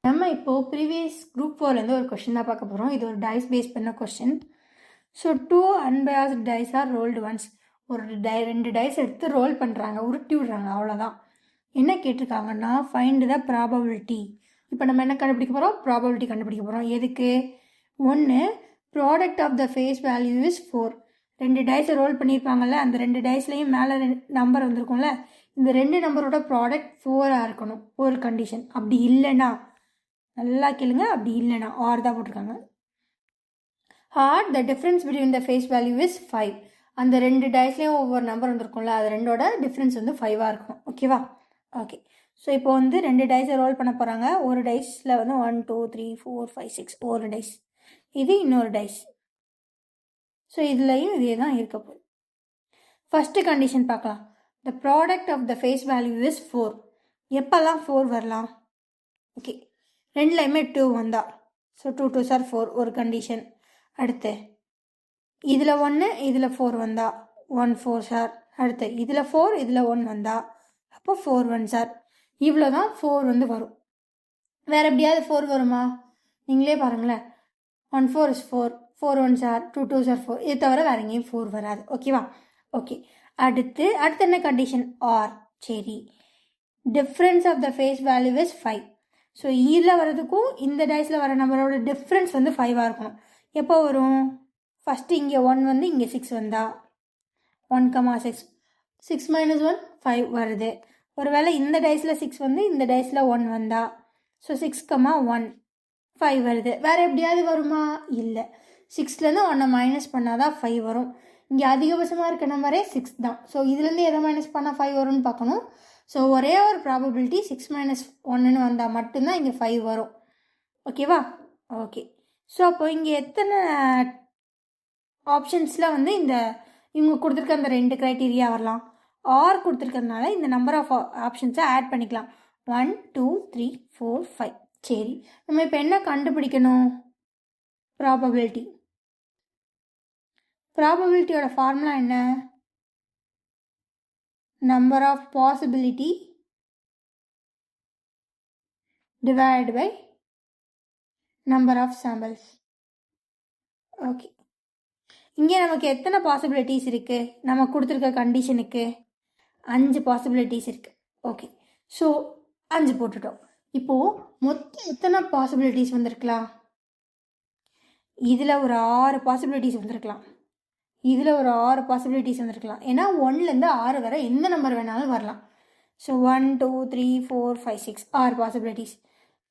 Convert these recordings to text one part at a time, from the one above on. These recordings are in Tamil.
நம்ம இப்போது ப்ரீவியஸ் குரூப் 4லேருந்து ஒரு கொஷின் தான் பார்க்க போகிறோம். இது ஒரு டைஸ் பேஸ் பண்ண question. So 2 unbiased dies R rolled once. ஒரு 2 டைஸ் எடுத்து ரோல் பண்ணுறாங்க, உருட்டி விடுறாங்க, அவ்வளோதான். என்ன கேட்டிருக்காங்கன்னா ஃபைண்ட் த ப்ராபபிலிட்டி. இப்போ நம்ம என்ன கண்டுபிடிக்க போகிறோம்? ப்ராபபிலிட்டி கண்டுபிடிக்க போகிறோம். எதுக்கு? ஒன்று, product of the face value is 4. 2 டைஸை ரோல் பண்ணியிருப்பாங்கல்ல, அந்த 2 டைஸ்லேயும் மேலே நம்பர் வந்திருக்கும்ல, இந்த 2 நம்பரோட ப்ராடக்ட் 4ஆக இருக்கணும் ஒரு கண்டிஷன். அப்படி இல்லைன்னா, நல்லா கேளுங்க, அப்படி இல்லைனா ஆர் தான் போட்டிருக்காங்க. Or the difference between the face value is 5. அந்த 2 டைஸ்லேயும் ஒவ்வொரு நம்பர் வந்துருக்கும்ல, அது ரெண்டோட டிஃப்ரென்ஸ் வந்து 5ஆக இருக்கணும். ஓகேவா? ஓகே. ஸோ இப்போ வந்து 2 டைஸை ரோல் பண்ண போகிறாங்க. ஒரு டைஸில் வந்து 1 2 3 4 5 6 ஒரு டைஸ், இது இன்னொரு டைஸ். ஸோ இதுலையும் இதே தான் இருக்க போகுது. ஃபஸ்ட்டு கண்டிஷன் பார்க்கலாம். The product of the face value is 4. எப்போல்லாம் 4 வரலாம்? ஓகே, ரெண்டுலையுமே 2 வந்தா, ஸோ 2 2s are 4 ஒரு கண்டிஷன். அடுத்து இதில் 1 இதில் 4 வந்தா 1 4s are. அடுத்து இதில் 4 இதில் 1 வந்தா அப்போ 4 1s are. இவ்வளோ தான் 4 வந்து வரும். வேறு எப்படியாவது 4 வருமா? நீங்களே பாருங்களேன். 1 4 is 4, 4 1s are, 2 2s are 4. இது தவிர வேறு எங்கேயும் 4 வராது. ஓகேவா? ஓகே. அடுத்து என்ன கண்டிஷன்? ஆர். சரி, difference of the face value is 5. So இதில் வர்றதுக்கும் இந்த டைஸில் வர நம்பரோட டிஃப்ரென்ஸ் வந்து 5ஆக இருக்கணும். எப்போ வரும்? ஃபஸ்ட்டு இங்கே 1 வந்து இங்கே 6 வந்தா 1 6, 6 - 1 5 வருது. ஒருவேளை இந்த டைஸில் 6 வந்து இந்த டைஸில் 1 வந்தா, ஸோ 6 1 5 வருது. வேறு எப்படியாவது வருமா? இல்லை. 6லேருந்து 1 மைனஸ் பண்ணால் தான் 5 வரும். இங்கே அதிகபட்சமாக இருக்க நம்பரே 6 தான். ஸோ இதுலேருந்து எதை மைனஸ் பண்ணால் 5 வரும்னு பார்க்கணும். ஸோ ஒரே ஒரு ப்ராபபிலிட்டி 6 - 1ன்னு வந்தால் மட்டும்தான் இங்கே 5 வரும். ஓகேவா? ஓகே. ஸோ அப்போ இங்கே எத்தனை ஆப்ஷன்ஸில் வந்து இந்த இவங்க கொடுத்துருக்க அந்த 2 க்ரைட்டீரியா வரலாம்? ஆர் கொடுத்துருக்கிறதுனால இந்த நம்பர் ஆஃப் ஆப்ஷன்ஸை ஆட் பண்ணிக்கலாம். 1 2 3 4 5. சரி, நம்ம இப்போ என்ன கண்டுபிடிக்கணும்? ப்ராபபிலிட்டி. ப்ராபபிலிட்டியோட ஃபார்முலா என்ன? Number of possibility divided by number of samples. Okay, இங்கே நமக்கு எத்தனை பாசிபிலிட்டிஸ் இருக்குது? நம்ம கொடுத்துருக்க கண்டிஷனுக்கு 5 பாசிபிலிட்டிஸ் இருக்குது. ஓகே, ஸோ 5 போட்டுட்டோம். இப்போது மொத்தம் எத்தனை பாசிபிலிட்டிஸ் வந்திருக்கலாம்? இதில் ஒரு 6 பாசிபிலிட்டிஸ் வந்திருக்கலாம், இதில் ஒரு 6 பாசிபிலிட்டிஸ் வந்திருக்கலாம். ஏன்னா 1லேருந்து 6 வரை எந்த நம்பர் வேணாலும் வரலாம். So 1 2 3 4 5 6 6 possibilities.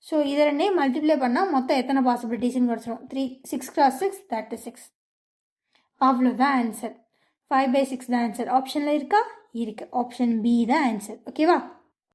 ஸோ இதை ரெண்டையும் மல்டிப்ளை பண்ணால் மொத்தம் எத்தனை பாசிபிலிட்டிஸ்ன்னு கிடச்சிரும்? 3 6 × 6 36. அவ்வளோதான் ஆன்சர். 5/6 தான் ஆன்சர். ஆப்ஷனில் இருக்கா? இருக்குது. ஆப்ஷன் பி தான் ஆன்சர். ஓகேவா?